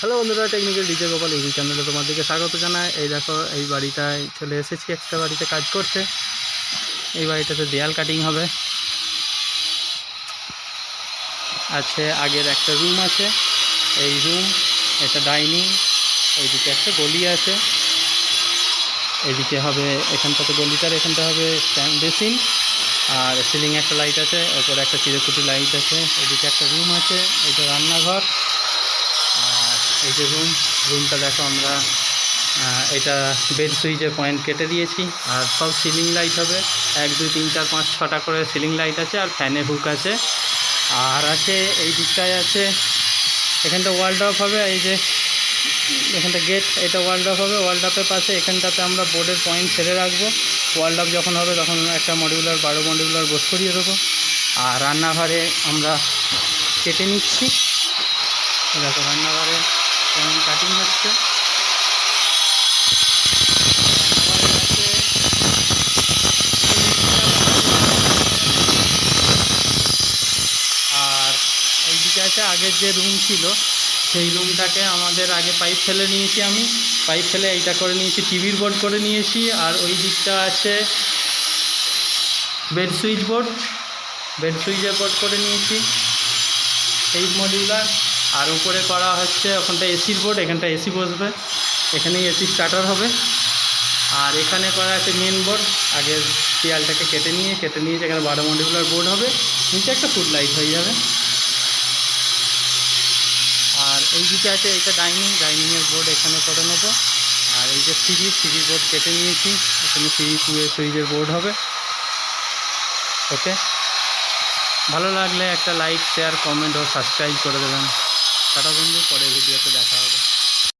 Hello বন্ধুরা, technical DJ Gopal YouTube চ্যানেলে তোমাদেরকে স্বাগত জানাই। এই দেখো, এই বাড়িটায় চলে এসেছি একটা বাড়িতে কাজ করতে। এই বাড়িটাতে দেয়াল কাটিং হবে। আছে আগের একটা রুম আছে, এই রুম, এটা ডাইনিং, এইদিকে একটা গলি আছে, এইদিকে হবে এখানটাতে গলিটার, এখানটা হবে স্ট্যান্ড বেসিন, আর সিলিংয়ে একটা লাইট আছে, ওপরে একটা চিরকুটি লাইট আছে। এদিকে একটা রুম আছে, এটা রান্নাঘর। আর এই যে রুমটা দেখো, আমরা এটা বেড সুইচের পয়েন্ট কেটে দিয়েছি। আর সব সিলিং লাইট হবে, 1 2 3 4 5 6টা করে সিলিং লাইট আছে, আর ফ্যানের হুক আছে। আর আছে এই দিকটায় আছে, এখানটা ওয়ালড্রপ হবে। এই যে এখানটা গেট, এটা ওয়ালড্রপ হবে। ওয়ালড্রপের পাশে এখানটাতে আমরা বোর্ডের পয়েন্ট ছেড়ে রাখবো। ওয়ালড্রপ যখন হবে তখন একটা মডিউলার 12 মডিউলার বোর্ড করিয়ে দেবো। আর রান্নাঘরে আমরা কেটে নিচ্ছি, দেখো রান্নাঘরে কেমন কাটিং হচ্ছে। আর এইদিকে আছে আগের যে রুম ছিল, সেই রুমটাকে আমাদের আগে পাইপ ফেলে নিয়েছি, আমি পাইপ ফেলে এইটা করে নিয়েছি, টিভির বোর্ড করে নিয়েছি। আর ওই দিকটা আছে বেড সুইচ বোর্ড, বেড সুইচের বোর্ড করে নিয়েছি, এই মডিউলার। আর উপরে করা হচ্ছে ওখানটা এসির বোর্ড, এখানটা এসি বসবে, এখানেই এসি স্টার্টার হবে। আর এখানে করা আছে মেন বোর্ড, আগের দেয়ালটাকে কেটে নিয়েছে, এখানে 12 মডিউলার বোর্ড হবে, নিচে একটা ফুড লাইট হয়ে যাবে। আর এই দিকে আছে এটা ডাইনিংয়ের বোর্ড এখানে করে নেবো। আর এই যে সিঁড়ির বোর্ড কেটে নিয়েছি, এখানে সুইচের বোর্ড হবে। ওকে, ভালো লাগলে একটা লাইক, শেয়ার, কমেন্ট ও সাবস্ক্রাইব করে দেবেন। টাটা বন্ধু, পরের ভিডিওতে দেখা।